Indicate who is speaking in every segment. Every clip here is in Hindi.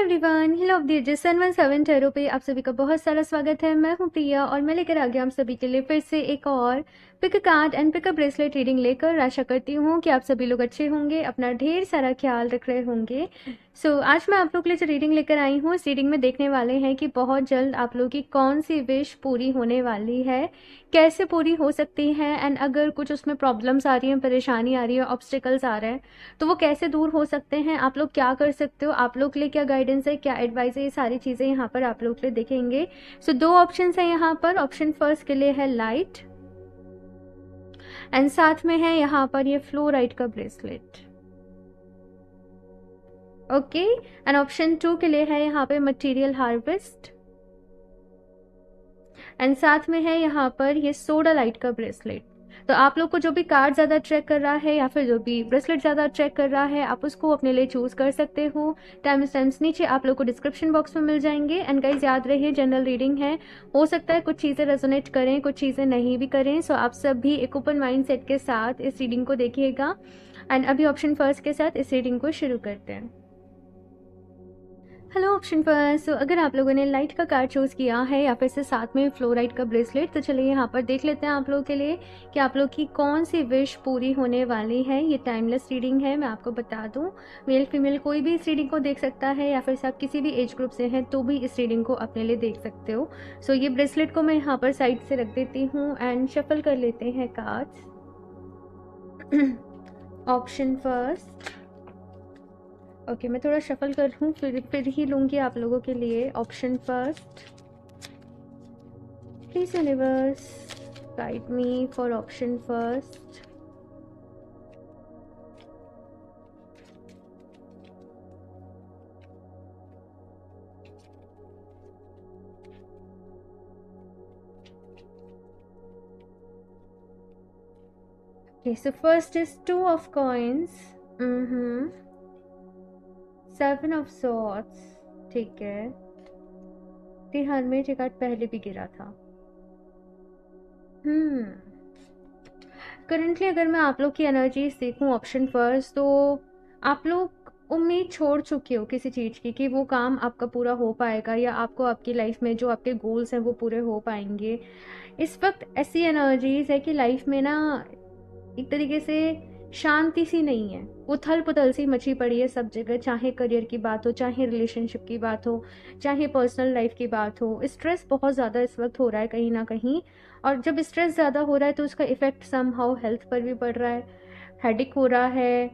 Speaker 1: Everyone, hello of the ages 717 tarot पे आप सभी का बहुत सारा स्वागत है। मैं हूं प्रिया और मैं लेकर आ गया हम सभी के लिए फिर से एक और pick a card and pick a bracelet reading लेकर। आशा करती हूँ कि आप सभी लोग अच्छे होंगे, अपना ढेर सारा ख्याल रख रहे होंगे। आज मैं आप लोग के लिए जो रीडिंग लेकर आई हूँ, इस रीडिंग में देखने वाले हैं कि बहुत जल्द आप लोग की कौन सी विश पूरी होने वाली है, कैसे पूरी हो सकती है, एंड अगर कुछ उसमें प्रॉब्लम्स आ रही हैं, परेशानी आ रही है, ऑब्स्टिकल्स आ रहे हैं, तो वो कैसे दूर हो सकते हैं, आप लोग क्या कर सकते हो, आप लोग के लिए क्या गाइडेंस है, क्या एडवाइस है, ये सारी चीज़ें यहाँ पर आप लोग के लिए देखेंगे। दो ऑप्शन है यहाँ पर। ऑप्शन फर्स्ट के लिए है लाइट एंड साथ में है यहाँ पर ये फ्लोराइड का ब्रेसलेट, ओके। एंड ऑप्शन 2 के लिए है यहाँ पे मटेरियल हार्वेस्ट एंड साथ में है यहाँ पर ये सोडा लाइट का ब्रेसलेट। तो आप लोग को जो भी कार्ड ज़्यादा ट्रैक कर रहा है या फिर जो भी ब्रेसलेट ज़्यादा ट्रैक कर रहा है, आप उसको अपने लिए चूज़ कर सकते हो। टाइम्स नीचे आप लोग को डिस्क्रिप्शन बॉक्स में मिल जाएंगे। एंड गाइस याद रहिए, जनरल रीडिंग है, हो सकता है कुछ चीज़ें रेजोनेट करें, कुछ चीज़ें नहीं भी करें। आप सब भी एक ओपन माइंड सेट के साथ इस रीडिंग को देखिएगा। एंड अभी ऑप्शन फर्स्ट के साथ इस रीडिंग को शुरू करते हैं। हेलो ऑप्शन पर। अगर आप लोगों ने लाइट का कार्ड चूज़ किया है या फिर से साथ में फ्लोराइड का ब्रेसलेट, तो चलिए यहाँ पर देख लेते हैं आप लोगों के लिए कि आप लोग की कौन सी विश पूरी होने वाली है। ये टाइमलेस रीडिंग है, मैं आपको बता दूँ। मेल फीमेल कोई भी इस रीडिंग को देख सकता है या फिर आप किसी भी एज ग्रुप से हैं तो भी इस रीडिंग को अपने लिए देख सकते हो। ये ब्रेसलेट को मैं यहाँ पर साइड से रख देती हूँ एंड शफल कर लेते हैं कार्ड्स। ऑप्शन फर्स्ट, ओके मैं थोड़ा शफल कर लूँ, फिर ही लूँगी आप लोगों के लिए। Option first, please universe guide me for option first. Okay, so first is 2 of coins, 7 of swords, ठीक है। दी हर्मिट कार्ड पहले भी गिरा था। करंटली अगर मैं आप लोग की एनर्जी देखूं ऑप्शन फर्स्ट, तो आप लोग उम्मीद छोड़ चुके हो किसी चीज़ की कि वो काम आपका पूरा हो पाएगा या आपको आपकी लाइफ में जो आपके गोल्स हैं वो पूरे हो पाएंगे। इस वक्त ऐसी एनर्जीज है कि लाइफ में ना एक तरीके से शांति सी नहीं है, उथल पुथल सी मची पड़ी है सब जगह। चाहे करियर की बात हो, चाहे रिलेशनशिप की बात हो, चाहे पर्सनल लाइफ की बात हो, स्ट्रेस बहुत ज़्यादा इस वक्त हो रहा है कहीं ना कहीं। और जब स्ट्रेस ज़्यादा हो रहा है तो उसका इफेक्ट समहाउ हेल्थ पर भी पड़ रहा है, हेडिक हो रहा है।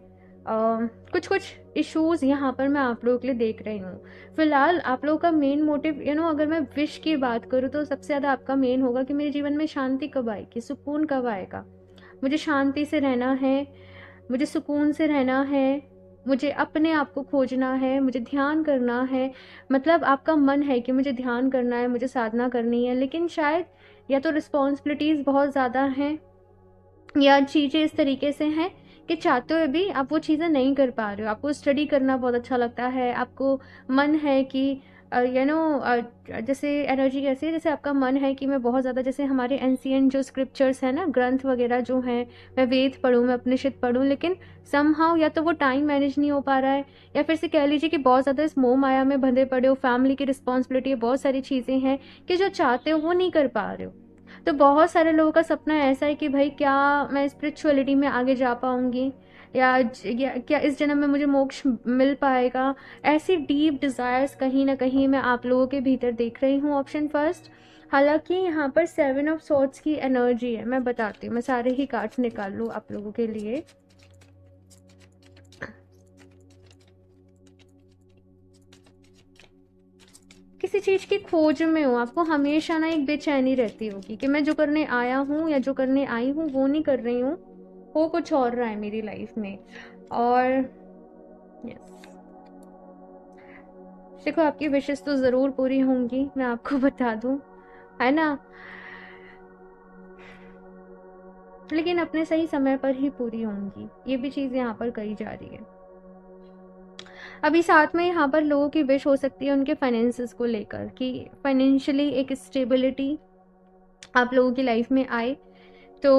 Speaker 1: कुछ कुछ इश्यूज़ यहाँ पर मैं आप लोगों के लिए देख रही हूँ। फिलहाल आप लोगों का मेन मोटिव अगर मैं विश की बात करूँ तो सबसे ज़्यादा आपका मेन होगा कि मेरे जीवन में शांति कब आएगी, सुकून कब आएगा। मुझे शांति से रहना है, मुझे सुकून से रहना है, मुझे अपने आप को खोजना है, मुझे ध्यान करना है। मतलब आपका मन है कि मुझे ध्यान करना है, मुझे साधना करनी है, लेकिन शायद या तो रिस्पॉन्सिबिलिटीज़ बहुत ज़्यादा हैं या चीज़ें इस तरीके से हैं कि चाहते हुए भी आप वो चीज़ें नहीं कर पा रहे हो। आपको स्टडी करना बहुत अच्छा लगता है, आपको मन है कि जैसे एनर्जी कैसी है, जैसे आपका मन है कि मैं बहुत ज़्यादा, जैसे हमारे एंशिएंट जो स्क्रिप्चर्स हैं ना, ग्रंथ वगैरह जो हैं, मैं वेद पढ़ूँ, मैं उपनिषद पढ़ूँ, लेकिन समहाउ या तो वो टाइम मैनेज नहीं हो पा रहा है या फिर से कह लीजिए कि बहुत ज़्यादा इस मोह माया में बंधे पड़े हो, फैमिली की रिस्पॉन्सिबिलिटी, बहुत सारी चीज़ें हैं कि जो चाहते हो वो नहीं कर पा रहे हो। तो बहुत सारे लोगों का सपना ऐसा है कि भाई क्या मैं स्पिरिचुअलिटी में आगे जा पाऊंगी या क्या इस जन्म में मुझे मोक्ष मिल पाएगा। ऐसी डीप डिज़ायर्स कहीं ना कहीं मैं आप लोगों के भीतर देख रही हूँ। ऑप्शन फर्स्ट, हालांकि यहाँ पर 7 ऑफ सॉर्ड्स की एनर्जी है। मैं बताती हूँ, मैं सारे ही कार्ड्स निकाल लूँ आप लोगों के लिए। किसी चीज़ की खोज में हो, आपको हमेशा ना एक बेचैनी रहती होगी कि मैं जो करने आया हूँ या जो करने आई हूँ वो नहीं कर रही हूँ, हो कुछ और रहा है मेरी लाइफ में। और यस, देखो आपकी विशेष तो ज़रूर पूरी होंगी, मैं आपको बता दूँ, है ना, लेकिन अपने सही समय पर ही पूरी होंगी। ये भी चीज़ यहाँ पर कही जा रही है। अभी साथ में यहाँ पर लोगों की विश हो सकती है उनके फाइनेंसेस को लेकर कि फाइनेंशियली एक स्टेबिलिटी आप लोगों की लाइफ में आए। तो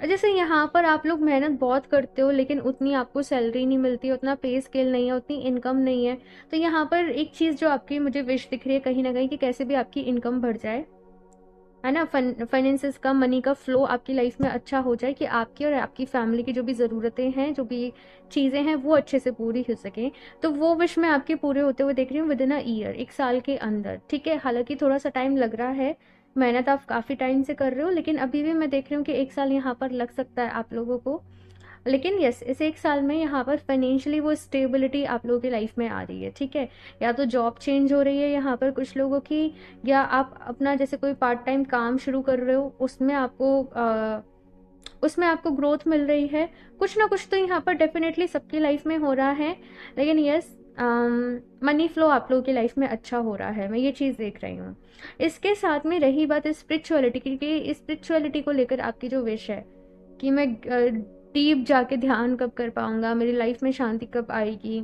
Speaker 1: जैसे यहाँ पर आप लोग मेहनत बहुत करते हो लेकिन उतनी आपको सैलरी नहीं मिलती, उतना पे स्केल नहीं है, उतनी इनकम नहीं है। तो यहाँ पर एक चीज़ जो आपकी मुझे विश दिख रही है कहीं ना कहीं कि कैसे भी आपकी इनकम बढ़ जाए, है ना, फाइनेंसेस का, मनी का फ्लो आपकी लाइफ में अच्छा हो जाए कि आपकी और आपकी फैमिली की जो भी ज़रूरतें हैं, जो भी चीज़ें हैं वो अच्छे से पूरी हो सकें। तो वो विश मैं आपके पूरे होते हुए देख रही हूँ विद इन अ ईयर, 1 साल के अंदर। ठीक है, हालांकि थोड़ा सा टाइम लग रहा है, मेहनत आप काफ़ी टाइम से कर रहे हो, लेकिन अभी भी मैं देख रही हूँ कि 1 साल यहाँ पर लग सकता है आप लोगों को। लेकिन यस, इस 1 साल में यहाँ पर फाइनेंशियली वो स्टेबिलिटी आप लोगों की लाइफ में आ रही है। ठीक है, या तो जॉब चेंज हो रही है यहाँ पर कुछ लोगों की, या आप अपना जैसे कोई पार्ट टाइम काम शुरू कर रहे हो, उसमें आपको ग्रोथ मिल रही है। कुछ ना कुछ तो यहाँ पर डेफिनेटली सबकी लाइफ में हो रहा है। लेकिन यस, मनी फ्लो आप लोगों की लाइफ में अच्छा हो रहा है, मैं ये चीज़ देख रही हूँ। इसके साथ में रही बात स्पिरिचुअलिटी की, कि स्पिरिचुअलिटी को लेकर आपकी जो विश है कि मैं डीप जाके ध्यान कब कर पाऊंगा, मेरी लाइफ में शांति कब आएगी,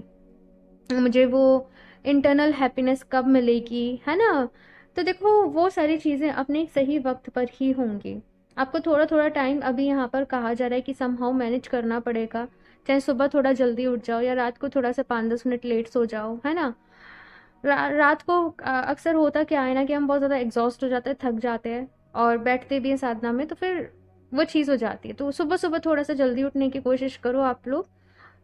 Speaker 1: मुझे वो इंटरनल हैप्पीनेस कब मिलेगी, है ना। तो देखो वो सारी चीज़ें अपने सही वक्त पर ही होंगी। आपको थोड़ा थोड़ा टाइम अभी यहाँ पर कहा जा रहा है कि समहाउ मैनेज करना पड़ेगा, चाहे सुबह थोड़ा जल्दी उठ जाओ या रात को थोड़ा सा 5-10 मिनट लेट सो जाओ, है ना। रात को अक्सर होता क्या है ना कि हम बहुत ज़्यादा एग्जॉस्ट हो जाते हैं, थक जाते हैं और बैठते भी हैं साधना में, तो फिर वो चीज़ हो जाती है। तो सुबह सुबह थोड़ा सा जल्दी उठने की कोशिश करो आप लोग,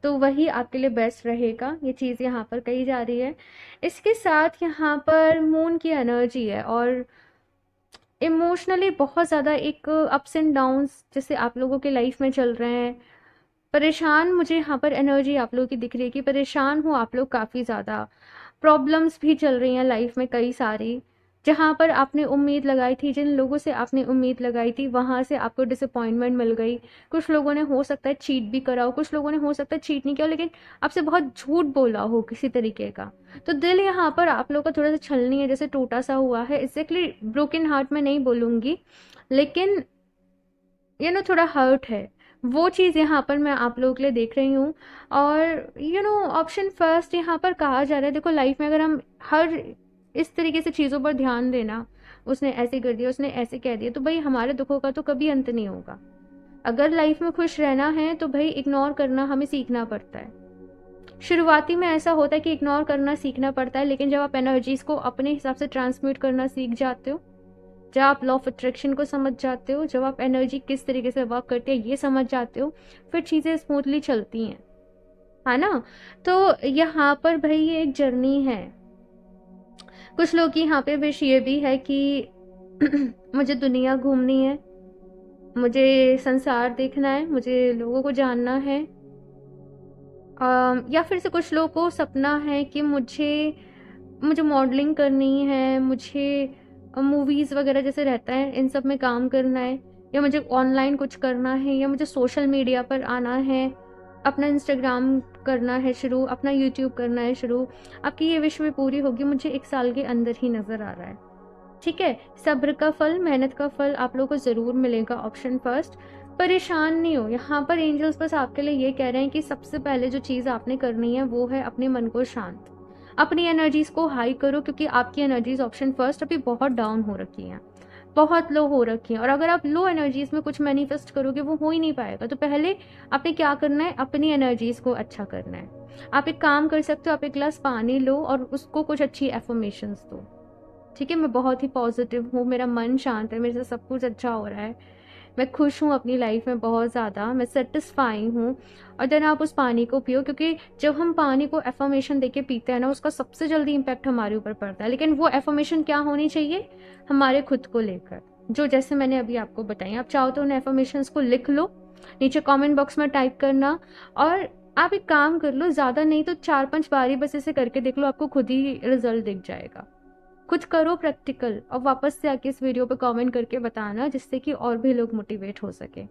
Speaker 1: तो वही आपके लिए बेस्ट रहेगा। ये चीज़ यहाँ पर कही जा रही है। इसके साथ यहाँ पर मून की एनर्जी है और इमोशनली बहुत ज़्यादा एक अप्स एंड डाउन्स जैसे आप लोगों के लाइफ में चल रहे हैं। परेशान मुझे यहाँ पर एनर्जी आप लोगों की दिख रही है कि परेशान हो आप लोग काफ़ी ज़्यादा। प्रॉब्लम्स भी चल रही हैं लाइफ में कई सारी, जहाँ पर आपने उम्मीद लगाई थी, जिन लोगों से आपने उम्मीद लगाई थी वहाँ से आपको डिसअपॉइंटमेंट मिल गई। कुछ लोगों ने हो सकता है चीट भी करा हो, कुछ लोगों ने हो सकता है चीट नहीं किया हो, लेकिन आपसे बहुत झूठ बोला हो किसी तरीके का। तो दिल यहाँ पर आप लोगों का थोड़ा सा छलनी है, जैसे टूटा सा हुआ है। एग्जैक्टली ब्रोकन हार्ट में नहीं बोलूँगी, लेकिन थोड़ा हर्ट है। वो चीज़ यहाँ पर मैं आप लोगों के लिए देख रही हूँ। और ऑप्शन फर्स्ट यहाँ पर कहा जा रहा है, देखो लाइफ में अगर हम हर इस तरीके से चीज़ों पर ध्यान देना, उसने ऐसे कर दिया, उसने ऐसे कह दिया, तो भाई हमारे दुखों का तो कभी अंत नहीं होगा। अगर लाइफ में खुश रहना है तो भाई इग्नोर करना हमें सीखना पड़ता है। शुरुआती में ऐसा होता है कि इग्नोर करना सीखना पड़ता है, लेकिन जब आप एनर्जीज को अपने हिसाब से ट्रांसम्यूट करना सीख जाते हो, जब आप लॉ ऑफ अट्रैक्शन को समझ जाते हो, जब आप एनर्जी किस तरीके से वर्क करती है ये समझ जाते हो, फिर चीज़ें स्मूथली चलती हैं, है ना। तो यहाँ पर भाई ये एक जर्नी है। कुछ लोग की यहाँ पे विश ये भी है कि मुझे दुनिया घूमनी है, मुझे संसार देखना है, मुझे लोगों को जानना है। या फिर से कुछ लोगों को सपना है कि मुझे मुझे मॉडलिंग करनी है, मुझे मूवीज़ वगैरह जैसे रहता है इन सब में काम करना है, या मुझे ऑनलाइन कुछ करना है, या मुझे सोशल मीडिया पर आना है, अपना इंस्टाग्राम करना है शुरू, अपना यूट्यूब करना है शुरू। आपकी ये विश भी पूरी होगी, मुझे 1 साल के अंदर ही नज़र आ रहा है। ठीक है, सब्र का फल, मेहनत का फल आप लोगों को ज़रूर मिलेगा। ऑप्शन फर्स्ट, परेशान नहीं हो। यहाँ पर एंजल्स बस आपके लिए ये कह रहे हैं कि सबसे पहले जो चीज़ आपने करनी है वो है अपने मन को शांत, अपनी एनर्जीज को हाई करो, क्योंकि आपकी एनर्जीज ऑप्शन फर्स्ट अभी बहुत डाउन हो रखी हैं, बहुत लो हो रखी हैं। और अगर आप लो एनर्जीज में कुछ मैनिफेस्ट करोगे वो हो ही नहीं पाएगा। तो पहले आपने क्या करना है, अपनी एनर्जीज को अच्छा करना है। आप एक काम कर सकते हो, आप एक गिलास पानी लो और उसको कुछ अच्छी एफर्मेशंस दो। ठीक है, मैं बहुत ही पॉजिटिव हूँ, मेरा मन शांत है, मेरे से सब कुछ अच्छा हो रहा है, मैं खुश हूँ अपनी लाइफ में बहुत ज़्यादा, मैं सेटिस्फाई हूँ। और देन आप उस पानी को पियो, क्योंकि जब हम पानी को एफर्मेशन देके पीते हैं ना, उसका सबसे जल्दी इम्पैक्ट हमारे ऊपर पड़ता है। लेकिन वो एफर्मेशन क्या होनी चाहिए, हमारे खुद को लेकर, जो जैसे मैंने अभी आपको बताई। आप चाहो तो उन एफर्मेशंस को लिख लो, नीचे कमेंट बॉक्स में टाइप करना। और आप एक काम कर लो, ज़्यादा नहीं तो 4-5 बारी बस इसे करके देख लो, आपको खुद ही रिजल्ट दिख जाएगा। कुछ करो प्रैक्टिकल और वापस से आके इस वीडियो पे कमेंट करके बताना, जिससे कि और भी लोग मोटिवेट हो सके।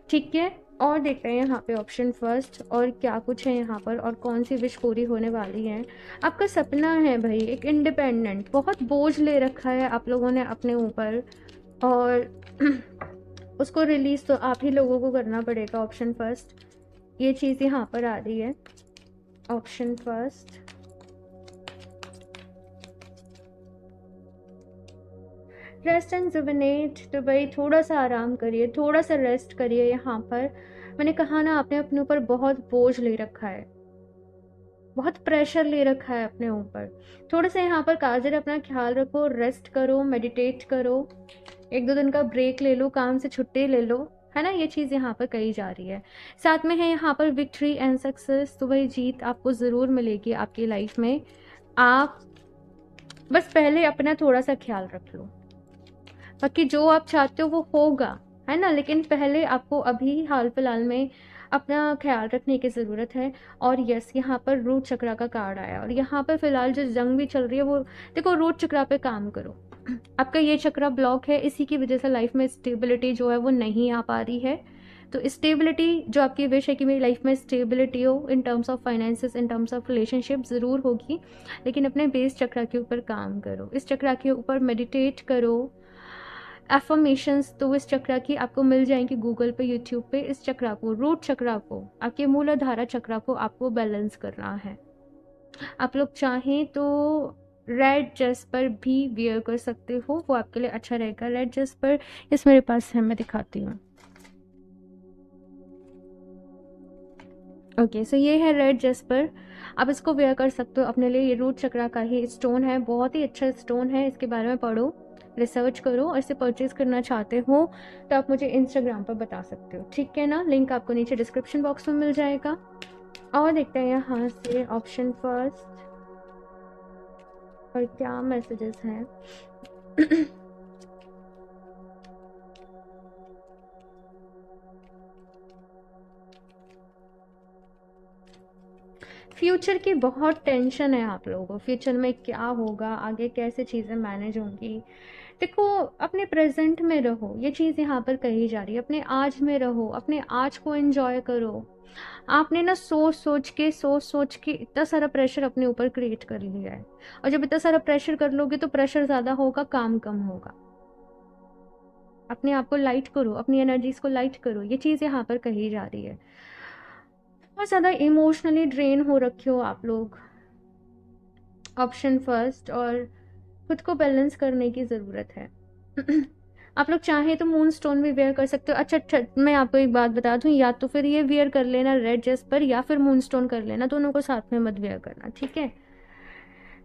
Speaker 1: ठीक है, और देखते हैं यहाँ पे ऑप्शन फर्स्ट और क्या कुछ है यहाँ पर, और कौन सी विश पूरी होने वाली है। आपका सपना है भाई एक इंडिपेंडेंट, बहुत बोझ ले रखा है आप लोगों ने अपने ऊपर, और उसको रिलीज तो आप ही लोगों को करना पड़ेगा। ऑप्शन फर्स्ट, ये चीज़ यहाँ पर आ रही है। Option first, rest and rejuvenate, तो भाई थोड़ा सा आराम करिए, थोड़ा सा रेस्ट करिए। यहाँ पर मैंने कहा ना, आपने अपने ऊपर बहुत बोझ ले रखा है, बहुत प्रेशर ले रखा है अपने ऊपर। थोड़ा सा यहाँ पर काजल अपना ख्याल रखो, रेस्ट करो, मेडिटेट करो, 1-2 दिन का ब्रेक ले लो, काम से छुट्टी ले लो, है ना। ये चीज़ यहाँ पर कही जा रही है। साथ में है यहाँ पर विक्ट्री एंड सक्सेस, तो वही जीत आपको ज़रूर मिलेगी आपकी लाइफ में। आप बस पहले अपना थोड़ा सा ख्याल रख लो, बाकी जो आप चाहते हो वो होगा, है ना। लेकिन पहले आपको अभी हाल फिलहाल में अपना ख्याल रखने की ज़रूरत है। और यस, यहाँ पर रूट चक्रा का कार्ड आया, और यहाँ पर फिलहाल जो जंग भी चल रही है वो, देखो रूट चक्रा पे काम करो। आपका ये चक्रा ब्लॉक है, इसी की वजह से लाइफ में स्टेबिलिटी जो है वो नहीं आ पा रही है। तो स्टेबिलिटी जो आपकी विश है कि मेरी लाइफ में स्टेबिलिटी हो, in terms of finances, in terms of relationship, ज़रूर होगी। लेकिन अपने बेस चक्रा के ऊपर काम करो, इस चक्रा के ऊपर मेडिटेट करो। एफर्मेशंस तो इस चक्रा की आपको मिल जाएंगी गूगल पे, यूट्यूब पे। इस चक्रा को, रूट चक्रा को, आपके मूलाधारा चक्रा को आपको बैलेंस करना है। आप लोग चाहें तो रेड जेस्पर भी वियर कर सकते हो, वो आपके लिए अच्छा रहेगा। रेड जेस्पर इस मेरे पास है, मैं दिखाती हूँ। ओके, सो ये है रेड जेस्पर, आप इसको वेयर कर सकते हो अपने लिए। ये रूट चक्रा का ही स्टोन है, बहुत ही अच्छा स्टोन है। इसके बारे में पढ़ो, रिसर्च करो, और इसे परचेज करना चाहते हो तो आप मुझे इंस्टाग्राम पर बता सकते हो, ठीक है ना। लिंक आपको नीचे डिस्क्रिप्शन बॉक्स में मिल जाएगा। और देखते हैं यहाँ से ऑप्शन फर्स्ट और क्या मैसेजेस हैं। फ्यूचर की बहुत टेंशन है आप लोगों को, फ्यूचर में क्या होगा, आगे कैसे चीज़ें मैनेज होंगी। देखो, अपने प्रेजेंट में रहो, ये चीज़ यहाँ पर कही जा रही है। अपने आज में रहो, अपने आज को एंजॉय करो। आपने ना सोच सोच के इतना सारा प्रेशर अपने ऊपर क्रिएट कर लिया है, और जब इतना सारा प्रेशर कर लोगे तो प्रेशर ज़्यादा होगा, काम कम होगा। अपने आप को लाइट करो, अपनी एनर्जीज को लाइट करो, ये चीज़ यहाँ पर कही जा रही है। बहुत ज़्यादा इमोशनली ड्रेन हो रखे हो आप लोग, ऑप्शन फर्स्ट, और खुद को बैलेंस करने की ज़रूरत है। आप लोग चाहें तो मून स्टोन भी वेयर कर सकते हो। अच्छा, मैं आपको एक बात बता दूं, या तो फिर ये वेयर कर लेना रेड जेस्पर, या फिर मून स्टोन कर लेना, दोनों को साथ में मत वेयर करना, ठीक है।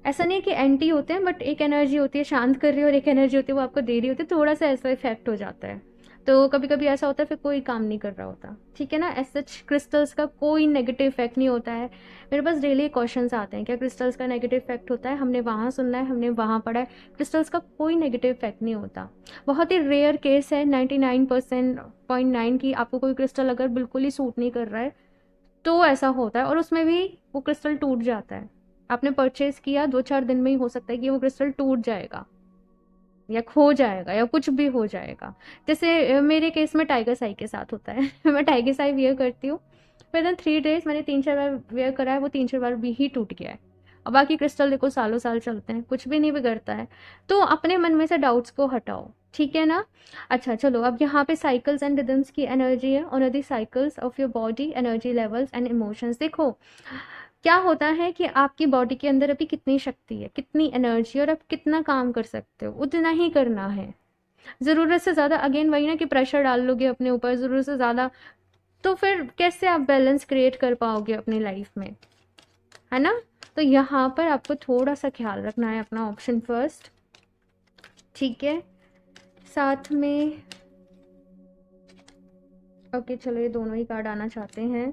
Speaker 1: ऐसा नहीं कि एंटी होते हैं, बट एक एनर्जी होती है शांत कर रही है और एक एनर्जी होती है वो आपको दे रही होती है, थोड़ा सा ऐसा इफेक्ट हो जाता है। तो कभी कभी ऐसा होता है फिर कोई काम नहीं कर रहा होता, ठीक है ना। एज सच क्रिस्टल्स का कोई नेगेटिव इफेक्ट नहीं होता है। मेरे पास डेली क्वेश्चंस आते हैं, क्या क्रिस्टल्स का नेगेटिव इफेक्ट होता है, हमने वहाँ सुनना है, हमने वहाँ पढ़ा है। क्रिस्टल्स का कोई नेगेटिव इफेक्ट नहीं होता। बहुत ही रेयर केस है, 99.9 की आपको कोई क्रिस्टल अगर बिल्कुल ही सूट नहीं कर रहा है तो ऐसा होता है, और उसमें भी वो क्रिस्टल टूट जाता है। आपने परचेज किया 2-4 दिन में ही हो सकता है कि वो क्रिस्टल टूट जाएगा या खो जाएगा या कुछ भी हो जाएगा। जैसे मेरे केस में टाइगर साई के साथ होता है। मैं टाइगर साई वियर करती हूँ, विद इन 3 डेज मैंने 3-4 बार वियर करा है, वो 3-4 बार भी ही टूट गया है। और बाकी क्रिस्टल देखो सालों साल चलते हैं, कुछ भी नहीं बिगड़ता है। तो अपने मन में से डाउट्स को हटाओ, ठीक है ना। अच्छा चलो, अब यहाँ पे साइकिल्स एंड रिदम्स की एनर्जी है, on the cycles of your body, energy levels and emotions. देखो क्या होता है कि आपकी बॉडी के अंदर अभी कितनी शक्ति है, कितनी एनर्जी, और आप कितना काम कर सकते हो, उतना ही करना है। ज़रूरत से ज़्यादा, अगेन वही ना कि प्रेशर डाल लोगे अपने ऊपर ज़रूरत से ज़्यादा, तो फिर कैसे आप बैलेंस क्रिएट कर पाओगे अपनी लाइफ में, है ना। तो यहाँ पर आपको थोड़ा सा ख्याल रखना है अपना, ऑप्शन फर्स्ट, ठीक है। साथ में ओके चलो, ये दोनों ही कार्ड आना चाहते हैं।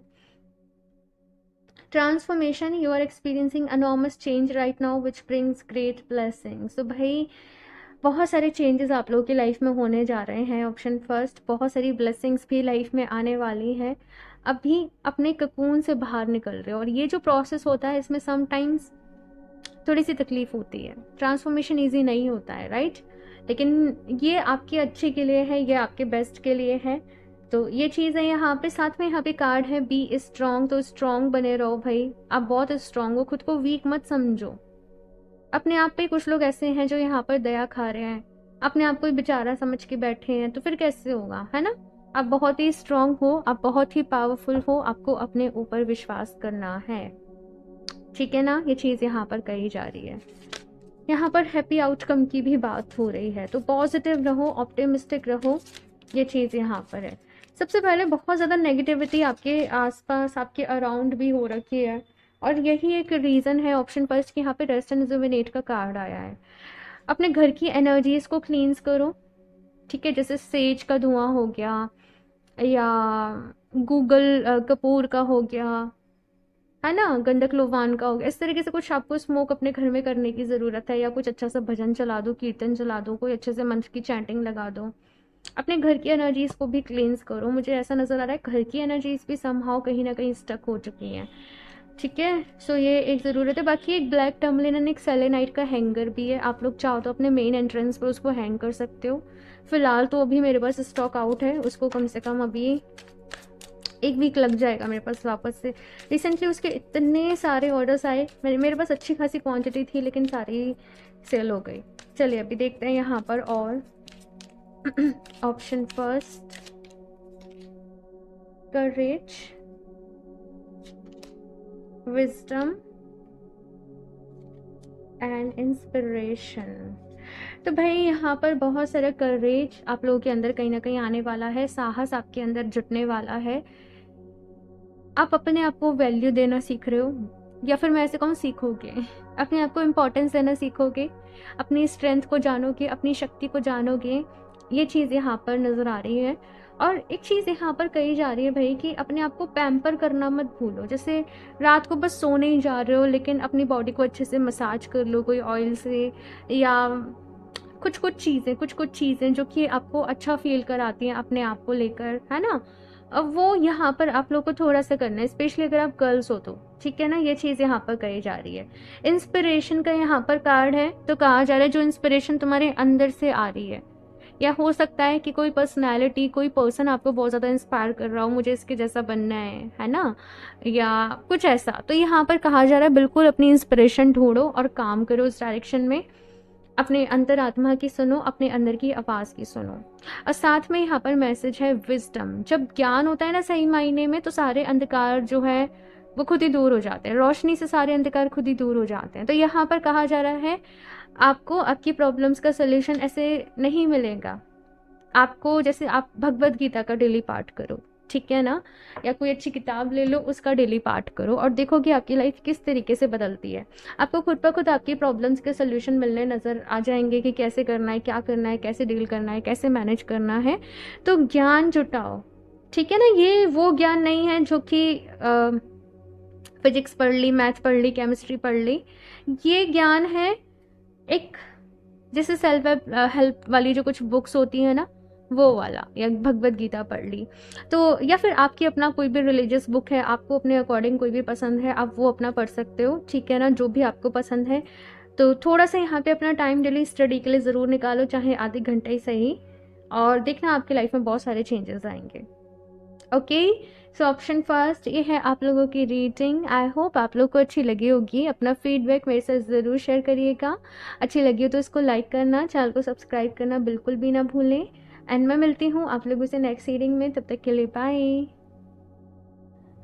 Speaker 1: Transformation, you are experiencing enormous change right now which brings great blessings. तो भाई बहुत सारे चेंजेस आप लोगों की लाइफ में होने जा रहे हैं, ऑप्शन फर्स्ट। बहुत सारी ब्लेसिंग्स भी लाइफ में आने वाली हैं। अभी अपने ककून से बाहर निकल रहे हो, और ये जो प्रोसेस होता है इसमें समटाइम्स थोड़ी सी तकलीफ होती है। ट्रांसफॉर्मेशन ईजी नहीं होता है, राइट। लेकिन ये आपके अच्छे के लिए है, ये आपके बेस्ट के लिए है। तो ये चीज़ है यहाँ पे। साथ में यहाँ पे कार्ड है बी स्ट्रॉन्ग, तो स्ट्रॉन्ग बने रहो भाई, आप बहुत स्ट्रॉन्ग हो, खुद को वीक मत समझो। अपने आप पे कुछ लोग ऐसे हैं जो यहाँ पर दया खा रहे हैं, अपने आप को बेचारा समझ के बैठे हैं, तो फिर कैसे होगा, है ना। आप बहुत ही स्ट्रॉन्ग हो, आप बहुत ही पावरफुल हो, आपको अपने ऊपर विश्वास करना है, ठीक है ना। ये चीज़ यहाँ पर कही जा रही है। यहाँ पर हैप्पी आउटकम की भी बात हो रही है, तो पॉजिटिव रहो, ऑप्टिमिस्टिक रहो, ये चीज़ यहाँ पर है। सबसे पहले बहुत ज़्यादा नेगेटिविटी आपके आसपास, आपके अराउंड भी हो रखी है, और यही एक रीज़न है ऑप्शन फर्स्ट कि यहाँ पे रेस्ट एंड रिजुविनेट का कार्ड आया है। अपने घर की एनर्जीज को क्लींस करो, ठीक है, जैसे सेज का धुआं हो गया, या गूगल कपूर का हो गया, है ना, गंधक लोवान का हो गया। इस तरीके से कुछ आपको स्मोक अपने घर में करने की ज़रूरत है, या कुछ अच्छा सा भजन चला दो, कीर्तन चला दो, कोई अच्छे से मंत्र की चैंटिंग लगा दो। अपने घर की एनर्जीज को भी क्लींस करो। मुझे ऐसा नज़र आ रहा है घर की एनर्जीज भी समहाउ कहीं ना कहीं स्टक हो चुकी हैं, ठीक है। सो ये एक ज़रूरत है। बाकी एक ब्लैक टर्मलिन एंड एक सेलेनाइट का हैंगर भी है, आप लोग चाहो तो अपने मेन एंट्रेंस पर उसको हैंग कर सकते हो। फिलहाल तो अभी मेरे पास स्टॉक आउट है, उसको कम से कम अभी 1 वीक लग जाएगा मेरे पास वापस से। रिसेंटली उसके इतने सारे ऑर्डर्स आए, मेरे पास अच्छी खासी क्वांटिटी थी, लेकिन सारी सेल हो गई। चलिए अभी देखते हैं यहाँ पर। और option first, courage, wisdom and inspiration. तो भाई यहाँ पर बहुत सारा करेज आप लोगों के अंदर कहीं ना कहीं आने वाला है, साहस आपके अंदर जुटने वाला है। आप अपने आप को वैल्यू देना सीख रहे हो, या फिर मैं ऐसे कहूँ सीखोगे, अपने आप को इम्पोर्टेंस देना सीखोगे, अपनी स्ट्रेंथ को जानोगे, अपनी शक्ति को जानोगे। ये चीज़ यहाँ पर नज़र आ रही है। और एक चीज़ यहाँ पर कही जा रही है भाई कि अपने आप को पैम्पर करना मत भूलो। जैसे रात को बस सोने ही जा रहे हो, लेकिन अपनी बॉडी को अच्छे से मसाज कर लो कोई ऑयल से, या कुछ कुछ चीज़ें जो कि आपको अच्छा फील कराती हैं अपने आप को लेकर, है ना। अब वो यहाँ पर आप लोग को थोड़ा सा करना है, स्पेशली अगर आप गर्ल्स हो तो, ठीक है ना। ये चीज़ यहाँ पर कही जा रही है। इंस्पिरेशन का यहाँ पर कार्ड है, तो कहा जा रहा है जो इंस्पिरेशन तुम्हारे अंदर से आ रही है, या हो सकता है कि कोई पर्सनैलिटी, कोई पर्सन आपको बहुत ज़्यादा इंस्पायर कर रहा हो, मुझे इसके जैसा बनना है ना, या कुछ ऐसा। तो यहाँ पर कहा जा रहा है बिल्कुल अपनी इंस्पिरेशन ढूंढो और काम करो उस डायरेक्शन में। अपने अंतरात्मा की सुनो, अपने अंदर की आवाज़ की सुनो। और साथ में यहाँ पर मैसेज है विजडम। जब ज्ञान होता है ना सही मायने में, तो सारे अंधकार जो है वो खुद ही दूर हो जाते हैं, रोशनी से सारे अंधकार खुद ही दूर हो जाते हैं। तो यहाँ पर कहा जा रहा है आपको आपकी प्रॉब्लम्स का सलूशन ऐसे नहीं मिलेगा आपको, जैसे आप भगवत गीता का डेली पाठ करो, ठीक है ना, या कोई अच्छी किताब ले लो उसका डेली पाठ करो, और देखो कि आपकी लाइफ किस तरीके से बदलती है। आपको खुद ब खुद आपकी प्रॉब्लम्स के सोल्यूशन मिलने नज़र आ जाएंगे कि कैसे करना है, क्या करना है, कैसे डील करना है, कैसे मैनेज करना है। तो ज्ञान जुटाओ, ठीक है ना। ये वो ज्ञान नहीं है जो कि फिजिक्स पढ़ ली, मैथ पढ़ ली, केमिस्ट्री पढ़ ली। ये ज्ञान है एक, जैसे सेल्फ हेल्प वाली जो कुछ बुक्स होती है ना, वो वाला, या भगवत गीता पढ़ ली तो, या फिर आपकी अपना कोई भी रिलीजियस बुक है, आपको अपने अकॉर्डिंग कोई भी पसंद है, आप वो अपना पढ़ सकते हो, ठीक है ना, जो भी आपको पसंद है। तो थोड़ा सा यहाँ पे अपना टाइम डेली स्टडी के लिए ज़रूर निकालो, चाहे आधे घंटे ही सही, और देखना आपकी लाइफ में बहुत सारे चेंजेस आएंगे। ओके, सो ऑप्शन फर्स्ट ये है आप लोगों की रीडिंग। आई होप आप लोग को अच्छी लगी होगी। अपना फीडबैक मेरे साथ ज़रूर शेयर करिएगा। अच्छी लगी हो तो इसको लाइक करना, चैनल को सब्सक्राइब करना बिल्कुल भी ना भूलें। एंड मैं मिलती हूँ आप लोगों से नेक्स्ट रीडिंग में, तब तक के लिए bye.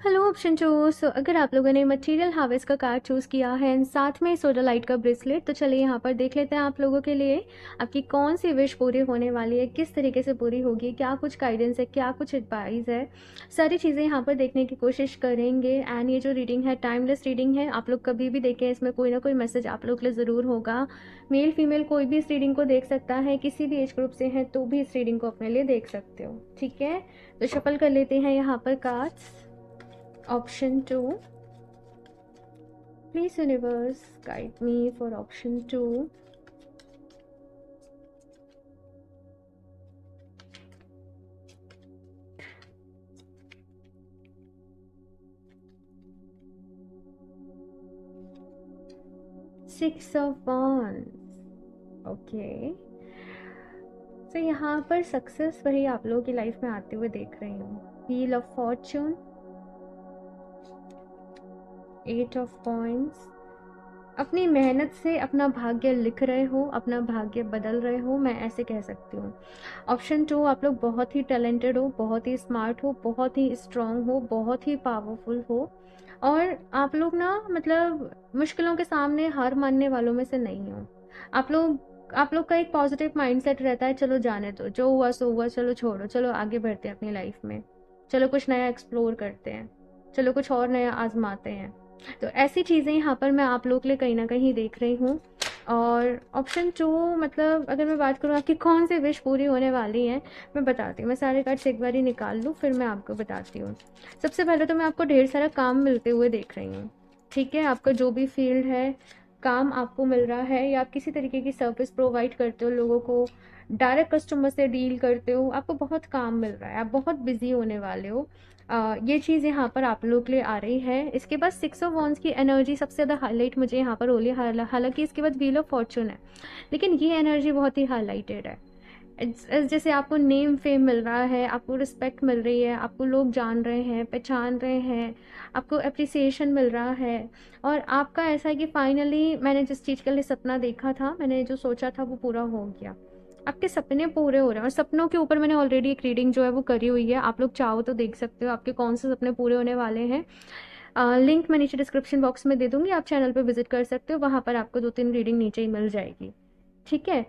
Speaker 1: Hello option two. So अगर आप लोगों ने मटेरियल हार्वेस्ट का कार्ड चूज़ किया है एंड साथ में सोडा लाइट का ब्रेसलेट, तो चलिए यहाँ पर देख लेते हैं आप लोगों के लिए आपकी कौन सी विश पूरी होने वाली है, किस तरीके से पूरी होगी, क्या कुछ गाइडेंस है, क्या कुछ एडवाइस है, सारी चीज़ें यहाँ पर देखने की कोशिश करेंगे। एंड ये जो रीडिंग है टाइमलेस रीडिंग है, आप लोग कभी भी देखें, इसमें कोई ना कोई मैसेज आप लोग के लिए ज़रूर होगा। मेल फीमेल कोई भी इस रीडिंग को देख सकता है, किसी भी एज ग्रुप से हैं तो भी इस रीडिंग को अपने लिए देख सकते हो, ठीक है। तो शफल कर लेते हैं यहाँ पर cards. Option 2. Please universe guide me for option 2. Six of Wands. Okay. तो यहाँ पर सक्सेस वही आप लोगों की लाइफ में आते हुए देख रही हूँ। Wheel of Fortune, 8 of coins. अपनी मेहनत से अपना भाग्य लिख रहे हो, अपना भाग्य बदल रहे हो, मैं ऐसे कह सकती हूँ। ऑप्शन 2, आप लोग बहुत ही टैलेंटेड हो, बहुत ही स्मार्ट हो, बहुत ही स्ट्रांग हो, बहुत ही पावरफुल हो, और आप लोग ना मतलब मुश्किलों के सामने हार मानने वालों में से नहीं हो। आप लोग का एक पॉजिटिव माइंडसेट रहता है, चलो जाने दो, जो हुआ सो हुआ, चलो छोड़ो, चलो आगे बढ़ते हैं अपनी लाइफ में, चलो कुछ नया एक्सप्लोर करते हैं, चलो कुछ और नया आजमाते हैं। तो ऐसी चीज़ें यहाँ पर मैं आप लोग के लिए कहीं ना कहीं देख रही हूँ। और ऑप्शन 2, मतलब अगर मैं बात करूँ आपकी कौन सी विश पूरी होने वाली है, मैं बताती हूँ। मैं सारे कार्ड्स एक बार ही निकाल लूँ, फिर मैं आपको बताती हूँ। सबसे पहले तो मैं आपको ढेर सारा काम मिलते हुए देख रही हूँ। ठीक है, आपका जो भी फील्ड है, काम आपको मिल रहा है, या आप किसी तरीके की सर्विस प्रोवाइड करते हो लोगों को, डायरेक्ट कस्टमर से डील करते हो, आपको बहुत काम मिल रहा है, आप बहुत बिजी होने वाले हो। ये चीज़ यहाँ पर आप लोग के लिए आ रही है। इसके बाद 6 ऑफ वॉन्ड्स की एनर्जी सबसे ज़्यादा हाईलाइट मुझे यहाँ पर हो रही है। हालांकि इसके बाद व्हील ऑफ फॉर्चून है, लेकिन ये एनर्जी बहुत ही हाईलाइटेड है। जैसे आपको नेम फेम मिल रहा है, आपको रिस्पेक्ट मिल रही है, आपको लोग जान रहे हैं, पहचान रहे हैं, आपको अप्रिसिएशन मिल रहा है। और आपका ऐसा है कि फाइनली मैंने जिस चीज़ के लिए सपना देखा था, मैंने जो सोचा था वो पूरा हो गया। आपके सपने पूरे हो रहे हैं, और सपनों के ऊपर मैंने ऑलरेडी एक रीडिंग जो है वो करी हुई है, आप लोग चाहो तो देख सकते हो आपके कौन से सपने पूरे होने वाले हैं। लिंक मैं नीचे डिस्क्रिप्शन बॉक्स में दे दूंगी, आप चैनल पे विजिट कर सकते हो, वहाँ पर आपको 2-3 रीडिंग नीचे ही मिल जाएगी। ठीक है,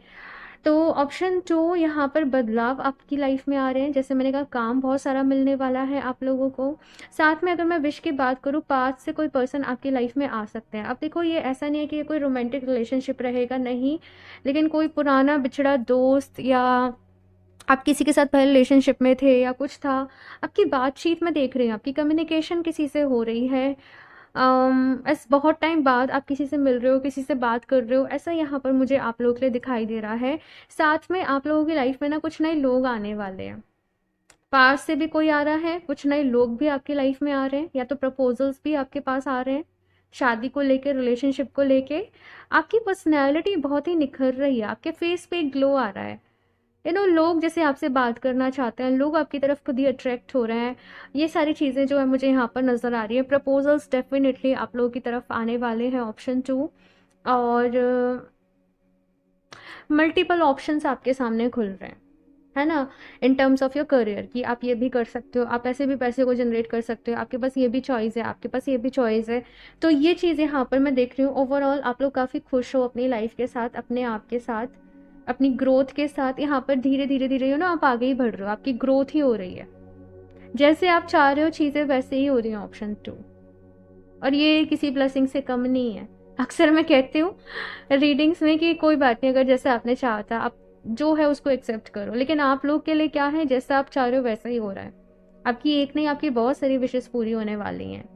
Speaker 1: तो ऑप्शन 2, यहाँ पर बदलाव आपकी लाइफ में आ रहे हैं। जैसे मैंने कहा, काम बहुत सारा मिलने वाला है आप लोगों को। साथ में अगर मैं विश की बात करूँ, पास से कोई पर्सन आपकी लाइफ में आ सकते हैं। अब देखो, ये ऐसा नहीं है कि ये कोई रोमांटिक रिलेशनशिप रहेगा, नहीं, लेकिन कोई पुराना बिछड़ा दोस्त, या आप किसी के साथ पहले रिलेशनशिप में थे या कुछ था, आपकी बातचीत में देख रहे हैं, आपकी कम्युनिकेशन किसी से हो रही है। ऐसे बहुत टाइम बाद आप किसी से मिल रहे हो, किसी से बात कर रहे हो, ऐसा यहाँ पर मुझे आप लोगों के लिए दिखाई दे रहा है। साथ में आप लोगों की लाइफ में ना कुछ नए लोग आने वाले हैं। पास से भी कोई आ रहा है, कुछ नए लोग भी आपकी लाइफ में आ रहे हैं, या तो प्रपोजल्स भी आपके पास आ रहे हैं शादी को लेके, रिलेशनशिप को लेके। आपकी पर्सनैलिटी बहुत ही निखर रही है, आपके फेस पे एक ग्लो आ रहा है। लोग जैसे आपसे बात करना चाहते हैं, लोग आपकी तरफ खुद ही अट्रैक्ट हो रहे हैं। ये सारी चीज़ें जो है मुझे यहाँ पर नज़र आ रही है। प्रपोजल्स डेफिनेटली आप लोगों की तरफ आने वाले हैं, ऑप्शन 2। और मल्टीपल ऑप्शंस आपके सामने खुल रहे हैं, है ना, in terms of your career, कि आप ये भी कर सकते हो, आप ऐसे भी पैसे को जनरेट कर सकते हो, आपके पास ये भी चॉइस है, आपके पास ये भी चॉइस है। तो ये चीज़ यहाँ पर मैं देख रही हूँ। ओवरऑल आप लोग काफ़ी खुश हो अपनी लाइफ के साथ, अपने आप के साथ, अपनी ग्रोथ के साथ। यहाँ पर धीरे धीरे धीरे ना आप आगे ही बढ़ रहे हो, आपकी ग्रोथ ही हो रही है। जैसे आप चाह रहे हो चीज़ें वैसे ही हो रही हैं, ऑप्शन 2। और ये किसी ब्लेसिंग से कम नहीं है। अक्सर मैं कहती हूँ रीडिंग्स में कि कोई बात नहीं, अगर जैसे आपने चाहा था, आप जो है उसको एक्सेप्ट करो। लेकिन आप लोग के लिए क्या है, जैसा आप चाह रहे हो वैसा ही हो रहा है। आपकी एक नहीं, आपकी बहुत सारी विशेष पूरी होने वाली हैं।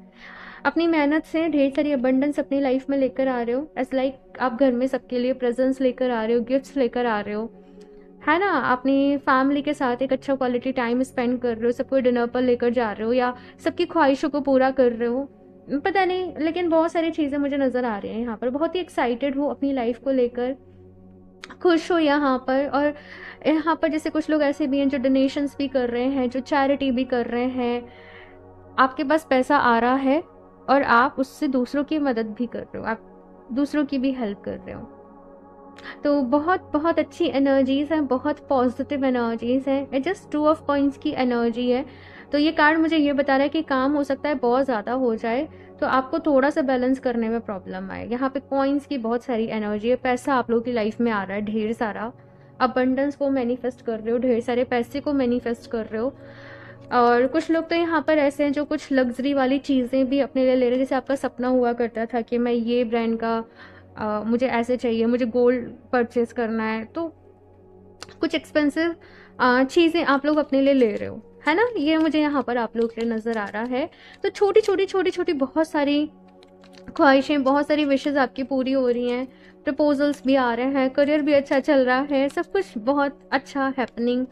Speaker 1: अपनी मेहनत से ढेर सारी अबंडेंस अपनी लाइफ में लेकर आ रहे हो। एज लाइक आप घर में सबके लिए प्रेजेंट्स लेकर आ रहे हो, गिफ्ट्स लेकर आ रहे हो, है ना। अपनी फैमिली के साथ एक अच्छा क्वालिटी टाइम स्पेंड कर रहे हो, सबको डिनर पर लेकर जा रहे हो, या सबकी ख्वाहिशों को पूरा कर रहे हो। पता नहीं, लेकिन बहुत सारी चीज़ें मुझे नज़र आ रही हैं यहाँ पर। बहुत ही एक्साइटेड हो अपनी लाइफ को लेकर, खुश हो यहाँ पर। और यहाँ पर जैसे कुछ लोग ऐसे भी हैं जो डोनेशंस भी कर रहे हैं, जो चैरिटी भी कर रहे हैं। आपके पास पैसा आ रहा है और आप उससे दूसरों की मदद भी कर रहे हो, आप दूसरों की भी हेल्प कर रहे हो। तो बहुत बहुत अच्छी एनर्जीज हैं, बहुत पॉजिटिव एनर्जीज हैं। जस्ट 2 ऑफ कॉइंस की एनर्जी है। तो ये कार्ड मुझे ये बता रहा है कि काम हो सकता है बहुत ज़्यादा हो जाए, तो आपको थोड़ा सा बैलेंस करने में प्रॉब्लम आए। यहाँ पे कॉइन्स की बहुत सारी एनर्जी है, पैसा आप लोगों की लाइफ में आ रहा है ढेर सारा, अबंडेंस को मैनिफेस्ट कर रहे हो, ढेर सारे पैसे को मैनिफेस्ट कर रहे हो। और कुछ लोग तो यहाँ पर ऐसे हैं जो कुछ लग्जरी वाली चीज़ें भी अपने लिए ले रहे हैं। जैसे आपका सपना हुआ करता था कि मैं ये ब्रांड का मुझे ऐसे चाहिए, मुझे गोल्ड परचेज करना है, तो कुछ एक्सपेंसिव चीज़ें आप लोग अपने लिए ले रहे हो, है ना। ये मुझे यहाँ पर आप लोग के लिए नज़र आ रहा है। तो छोटी छोटी छोटी छोटी बहुत सारी ख्वाहिशें, बहुत सारी विशेज़ आपकी पूरी हो रही हैं। प्रपोजल्स भी आ रहे हैं, करियर भी अच्छा चल रहा है, सब कुछ बहुत अच्छा हैपनिंग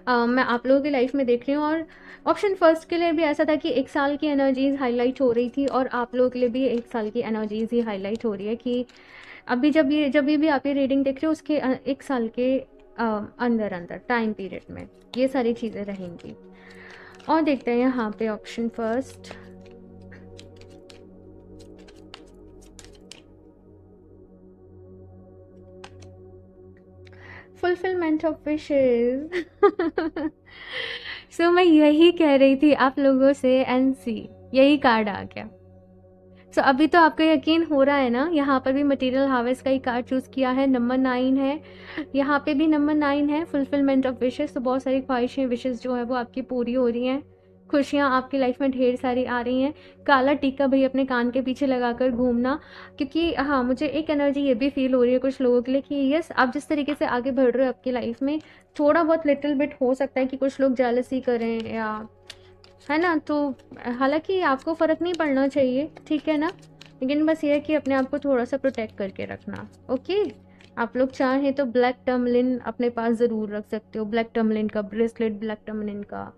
Speaker 1: मैं आप लोगों की लाइफ में देख रही हूँ। और ऑप्शन फर्स्ट के लिए भी ऐसा था कि 1 साल की एनर्जीज हाईलाइट हो रही थी, और आप लोगों के लिए भी 1 साल की एनर्जीज ही हाईलाइट हो रही है कि अभी जब भी आप ये रीडिंग देख रहे हो उसके 1 साल के अंदर अंदर टाइम पीरियड में ये सारी चीज़ें रहेंगी। और देखते हैं यहाँ पे option first. Fulfilment of wishes. So मैं यही कह रही थी आप लोगों से, एनसी, यही कार्ड आ गया। सो अभी तो आपको यकीन हो रहा है ना, यहाँ पर भी मटेरियल हार्वेस्ट का ही कार्ड चूज़ किया है, नंबर 9 है, यहाँ पे भी नंबर 9 है, फुलफिलमेंट ऑफ विशेस। तो बहुत सारी ख्वाहिशें, विशेस जो है वो आपकी पूरी हो रही हैं, खुशियाँ आपकी लाइफ में ढेर सारी आ रही हैं। काला टीका भाई अपने कान के पीछे लगाकर घूमना, क्योंकि हाँ, मुझे एक एनर्जी ये भी फील हो रही है कुछ लोगों के लिए कि यस, आप जिस तरीके से आगे बढ़ रहे हो आपकी लाइफ में, थोड़ा बहुत लिटिल बिट हो सकता है कि कुछ लोग जेलसी करें, या है ना, तो हालांकि आपको फ़र्क नहीं पड़ना चाहिए, ठीक है ना, लेकिन बस ये है कि अपने आप को थोड़ा सा प्रोटेक्ट करके रखना। ओके, आप लोग चाहें तो ब्लैक टर्मलिन अपने पास ज़रूर रख सकते हो, ब्लैक टर्मलिन का ब्रेसलेट, ब्लैक टर्मलिन का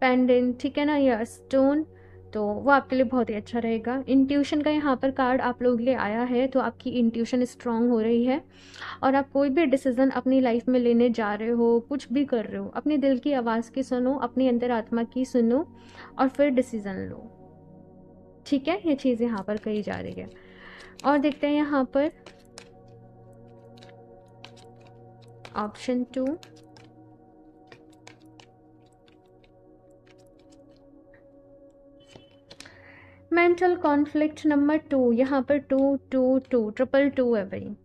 Speaker 1: पेंडेंट, ठीक है ना, या स्टोन, तो वो आपके लिए बहुत ही अच्छा रहेगा। इंट्यूशन का यहाँ पर कार्ड आप लोग के लिए आया है, तो आपकी इंट्यूशन स्ट्रांग हो रही है, और आप कोई भी डिसीज़न अपनी लाइफ में लेने जा रहे हो, कुछ भी कर रहे हो, अपने दिल की आवाज़ की सुनो, अपनी अंतरात्मा की सुनो, और फिर डिसीज़न लो, ठीक है। ये चीज़ यहाँ पर कही जा रही है। और देखते हैं यहाँ पर ऑप्शन 2, मेंटल कॉन्फ्लिक्ट नंबर 2, यहाँ पर 2 ट्रिपल 2 है भाई।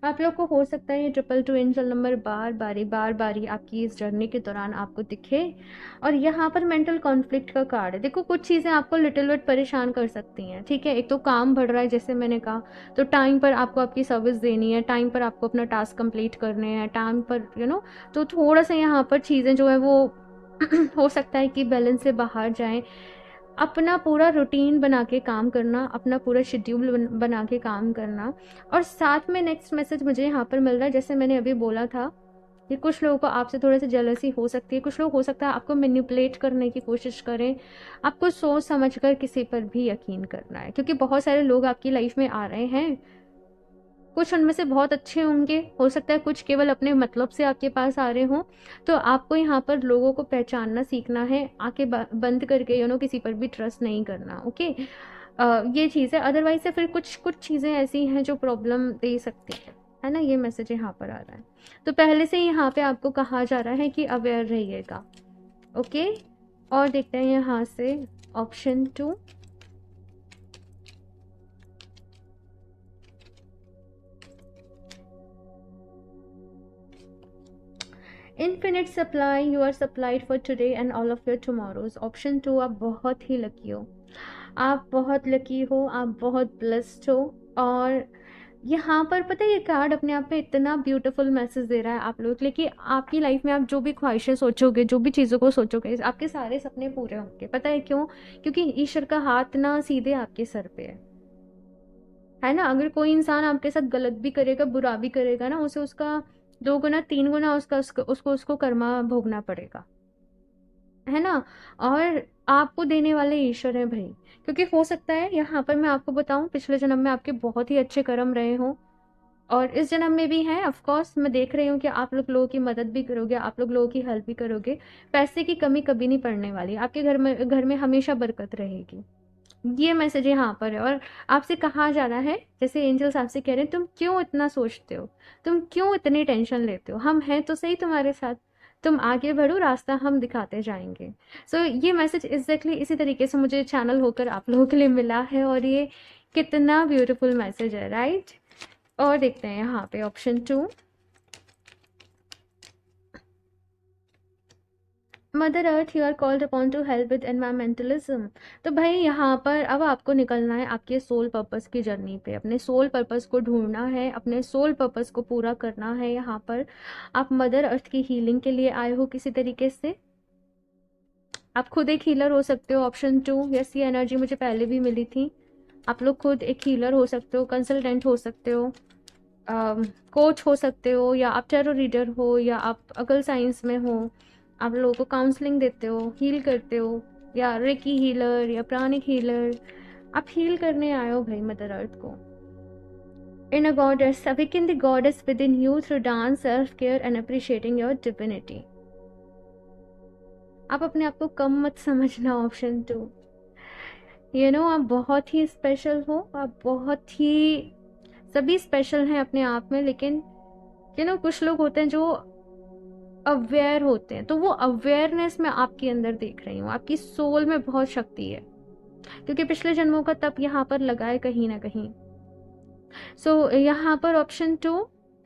Speaker 1: आप लोग को हो सकता है ये ट्रिपल 2 एंजल नंबर बार बारी आपकी इस जर्नी के दौरान आपको दिखे। और यहाँ पर मेंटल कॉन्फ्लिक्ट का कार्ड है। देखो, कुछ चीज़ें आपको लिटिल बिट परेशान कर सकती हैं, ठीक है। एक तो काम बढ़ रहा है, जैसे मैंने कहा, तो टाइम पर आपको आपकी सर्विस देनी है, टाइम पर आपको अपना टास्क कंप्लीट करने हैं, टाइम पर तो थोड़ा सा यहाँ पर चीज़ें जो है वो हो सकता है कि बैलेंस से बाहर जाएं। अपना पूरा रूटीन बना के काम करना, अपना पूरा शेड्यूल बना के काम करना। और साथ में नेक्स्ट मैसेज मुझे यहाँ पर मिल रहा है, जैसे मैंने अभी बोला था कि कुछ लोगों को आपसे थोड़ी सी जेलसी हो सकती है, कुछ लोग हो सकता है आपको मैनिपुलेट करने की कोशिश करें। आपको सोच समझ कर किसी पर भी यकीन करना है, क्योंकि बहुत सारे लोग आपकी लाइफ में आ रहे हैं, कुछ उनमें से बहुत अच्छे होंगे, हो सकता है कुछ केवल अपने मतलब से आपके पास आ रहे हों। तो आपको यहाँ पर लोगों को पहचानना सीखना है, आंखें बंद करके किसी पर भी ट्रस्ट नहीं करना। ओके, ये चीज़ है। अदरवाइज से फिर कुछ कुछ चीज़ें ऐसी हैं जो प्रॉब्लम दे सकती है ना। ये मैसेज यहाँ पर आ रहा है, तो पहले से यहाँ पे आपको कहा जा रहा है कि अवेयर रहिएगा। ओके, और देखते हैं यहाँ से option 2, infinite supply, you are supplied for today and all of your tomorrows. Option 2, आप बहुत ही लकी हो, आप बहुत लकी हो, आप बहुत ब्लेस्ड हो। और यहाँ पर पता है, ये कार्ड अपने आप में इतना ब्यूटीफुल मैसेज दे रहा है आप लोगों के लिए कि आपकी लाइफ में आप जो भी ख्वाहिशें सोचोगे, जो भी चीज़ों को सोचोगे, आपके सारे सपने पूरे होंगे। पता है क्यों? क्योंकि ईश्वर का हाथ ना सीधे आपके सर पे है ना। अगर कोई इंसान आपके साथ गलत भी करेगा, बुरा भी करेगा ना, उसे उसका 2 गुना 3 गुना उसको कर्मा भोगना पड़ेगा, है ना। और आपको देने वाले ईश्वर है भाई, क्योंकि हो सकता है यहाँ पर मैं आपको बताऊं, पिछले जन्म में आपके बहुत ही अच्छे कर्म रहे हों, और इस जन्म में भी हैं। ऑफ कोर्स मैं देख रही हूँ कि आप लोगों की मदद भी करोगे, आप लोगों की हेल्प भी करोगे। पैसे की कमी कभी नहीं पड़ने वाली, आपके घर में हमेशा बरकत रहेगी। ये मैसेज यहाँ पर है। और आपसे कहा जा रहा है, जैसे एंजल्स आपसे कह रहे हैं, तुम क्यों इतना सोचते हो, तुम क्यों इतनी टेंशन लेते हो, हम हैं तो सही तुम्हारे साथ, तुम आगे बढ़ो, रास्ता हम दिखाते जाएंगे। सो ये मैसेज एग्जैक्टली इसी तरीके से मुझे चैनल होकर आप लोगों के लिए मिला है, और ये कितना ब्यूटीफुल मैसेज है, राइट। और देखते हैं यहाँ पे option 2, mother earth, you are called upon to help with environmentalism. तो भाई यहाँ पर अब आपको निकलना है आपके सोल पर्पस की जर्नी पे, अपने सोल पर्पस को ढूंढना है, अपने सोल पर्पस को पूरा करना है। यहाँ पर आप मदर अर्थ की हीलिंग के लिए आए हो किसी तरीके से, आप खुद एक हीलर हो सकते हो। ऑप्शन 2, यस, ये एनर्जी मुझे पहले भी मिली थी। आप लोग खुद एक हीलर हो सकते हो, कंसल्टेंट हो सकते हो, कोच हो सकते हो, या आप टैरो रीडर हो, या आप अकल साइंस में हो, आप लोगों को काउंसलिंग देते हो, हील करते हो, या रेकी हीलर या प्राणिक हीलर, आप हील करने आए हो भाई मदर अर्थ को। In a goddess, awaken the goddess within you through dance, self care and appreciating your divinity. आप अपने आप को कम मत समझना। ऑप्शन 2, आप बहुत ही स्पेशल हो, आप बहुत ही, सभी स्पेशल हैं अपने आप में, लेकिन कुछ लोग होते हैं जो अवेयर होते हैं, तो वो अवेयरनेस मैं आपके अंदर देख रही हूँ, आपकी सोल में बहुत शक्ति है, क्योंकि पिछले जन्मों का तप यहाँ पर लगा है कहीं ना कहीं। सो यहाँ पर ऑप्शन 2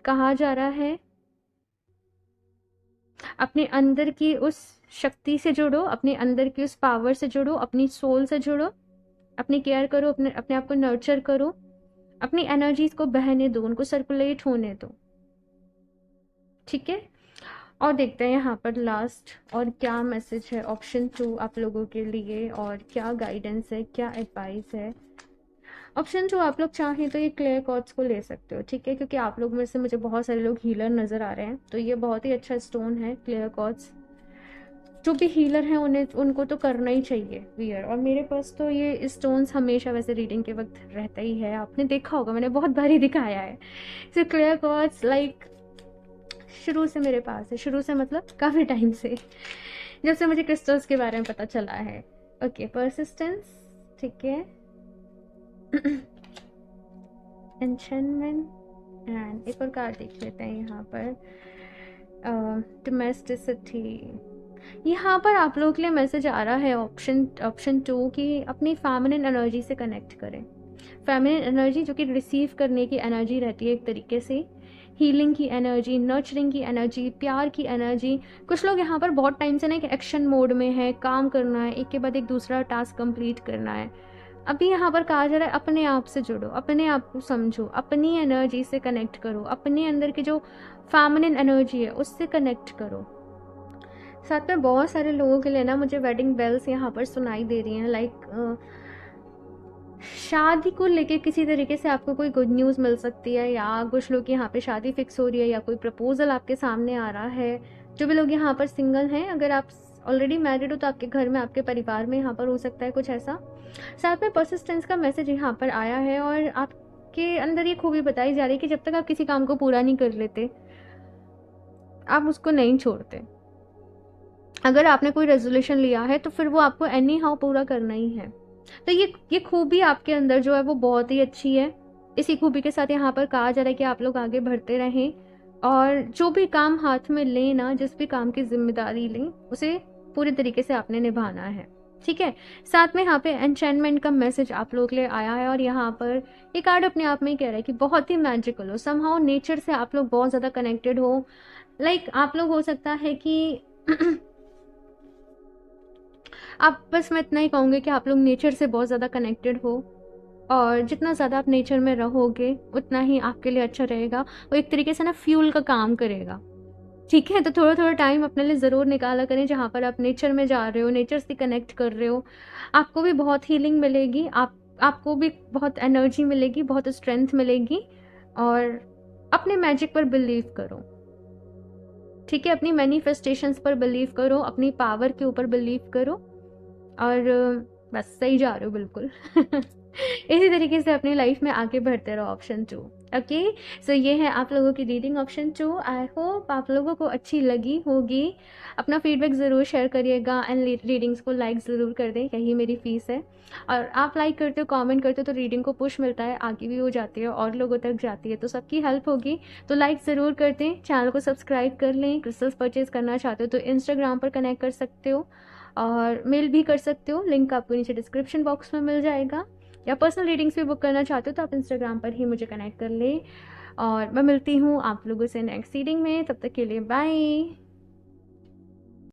Speaker 1: कहा जा रहा है अपने अंदर की उस शक्ति से जुड़ो, अपने अंदर की उस पावर से जुड़ो, अपनी सोल से जुड़ो, अपनी केयर करो, अपने अपने आप को नर्चर करो, अपनी एनर्जीज को बहने दो, उनको सर्कुलेट होने दो। ठीक है, और देखते हैं यहाँ पर लास्ट और क्या मैसेज है ऑप्शन 2 आप लोगों के लिए, और क्या गाइडेंस है, क्या एडवाइस है। ऑप्शन 2 आप लोग चाहें तो ये क्लियर कॉर्ड्स को ले सकते हो, ठीक है, क्योंकि आप लोग में से मुझे बहुत सारे लोग हीलर नज़र आ रहे हैं, तो ये बहुत ही अच्छा स्टोन है क्लियर कॉर्ड्स। जो भी हीलर हैं उन्हें उनको तो करना ही चाहिए वियर, और मेरे पास तो ये स्टोन्स हमेशा वैसे रीडिंग के वक्त रहता ही है, आपने देखा होगा मैंने बहुत बारी दिखाया है। सो क्लियर कॉर्ड्स लाइक शुरू से मेरे पास है, शुरू से मतलब काफ़ी टाइम से, जब से मुझे क्रिस्टल्स के बारे में पता चला है। ओके, परसिस्टेंस, ठीक है, एन्चेंटमेंट, एंड एक और कार्ड देख लेते हैं यहाँ पर, डोमेस्टिसिटी। यहाँ पर आप लोगों के लिए मैसेज आ रहा है ऑप्शन 2 कि अपनी फेमिनिन एनर्जी से कनेक्ट करें। फेमिनिन एनर्जी जो कि रिसीव करने की एनर्जी रहती है एक तरीके से, हीलिंग की एनर्जी, नर्चरिंग की एनर्जी, प्यार की एनर्जी। कुछ लोग यहाँ पर बहुत टाइम से ना एक एक्शन मोड में है, काम करना है, एक के बाद एक दूसरा टास्क कंप्लीट करना है। अभी यहाँ पर कहा जा रहा है अपने आप से जुड़ो, अपने आप को समझो, अपनी एनर्जी से कनेक्ट करो, अपने अंदर की जो फेमिनिन एनर्जी है उससे कनेक्ट करो। साथ में बहुत सारे लोगों के लिए ना मुझे वेडिंग बेल्स यहाँ पर सुनाई दे रही हैं, लाइक शादी को लेके किसी तरीके से आपको कोई गुड न्यूज़ मिल सकती है, या कुछ लोग यहाँ पे शादी फिक्स हो रही है, या कोई प्रपोजल आपके सामने आ रहा है। जो भी लोग यहाँ पर सिंगल हैं, अगर आप ऑलरेडी मैरिड हो तो आपके घर में, आपके परिवार में यहाँ पर हो सकता है कुछ ऐसा। साथ में परसिस्टेंस का मैसेज यहाँ पर आया है, और आपके अंदर ये खूबी बताई जा रही है कि जब तक आप किसी काम को पूरा नहीं कर लेते आप उसको नहीं छोड़ते। अगर आपने कोई रेजोल्यूशन लिया है तो फिर वो आपको एनी हाउ पूरा करना ही है। तो ये खूबी आपके अंदर जो है वो बहुत ही अच्छी है। इसी खूबी के साथ यहाँ पर कहा जा रहा है कि आप लोग आगे बढ़ते रहें, और जो भी काम हाथ में लें ना, जिस भी काम की जिम्मेदारी लें, उसे पूरी तरीके से आपने निभाना है। ठीक है, साथ में यहाँ पे एन्चेंटमेंट का मैसेज आप लोग के लिए आया है, और यहाँ पर ये कार्ड अपने आप में ही कह रहा है कि बहुत ही मैजिकल हो, समहाउ नेचर से आप लोग बहुत ज़्यादा कनेक्टेड हो। लाइक आप लोग हो सकता है कि आप, बस मैं इतना ही कहूँगी कि आप लोग नेचर से बहुत ज़्यादा कनेक्टेड हो, और जितना ज़्यादा आप नेचर में रहोगे उतना ही आपके लिए अच्छा रहेगा। वो एक तरीके से ना फ्यूल का काम करेगा। ठीक है, तो थोड़ा थोड़ा टाइम अपने लिए ज़रूर निकाला करें जहाँ पर आप नेचर में जा रहे हो, नेचर से कनेक्ट कर रहे हो। आपको भी बहुत हीलिंग मिलेगी, आपको भी बहुत एनर्जी मिलेगी, बहुत स्ट्रेंथ मिलेगी, और अपने मैजिक पर बिलीव करो। ठीक है, अपनी मैनिफेस्टेशंस पर बिलीव करो, अपनी पावर के ऊपर बिलीव करो, और बस सही जा रहे हो बिल्कुल। इसी तरीके से अपनी लाइफ में आगे बढ़ते रहो। ऑप्शन 2। ओके, सो ये है आप लोगों की रीडिंग ऑप्शन 2। आई होप आप लोगों को अच्छी लगी होगी। अपना फीडबैक ज़रूर शेयर करिएगा, एंड रीडिंग्स को लाइक ज़रूर कर दें, यही मेरी फ़ीस है। और आप लाइक करते हो, कमेंट करते हो तो रीडिंग को पुश मिलता है, आगे भी हो जाती है और लोगों तक जाती है, तो सबकी हेल्प होगी। तो लाइक ज़रूर कर दें, चैनल को सब्सक्राइब कर लें। क्रिस्टल्स परचेज़ करना चाहते हो तो इंस्टाग्राम पर कनेक्ट कर सकते हो, और मेल भी कर सकते हो, लिंक आपको नीचे डिस्क्रिप्शन बॉक्स में मिल जाएगा। या पर्सनल रीडिंग्स भी बुक करना चाहते हो तो आप इंस्टाग्राम पर ही मुझे कनेक्ट कर लें। और मैं मिलती हूँ आप लोगों से नेक्स्ट रीडिंग में, तब तक के लिए बाय।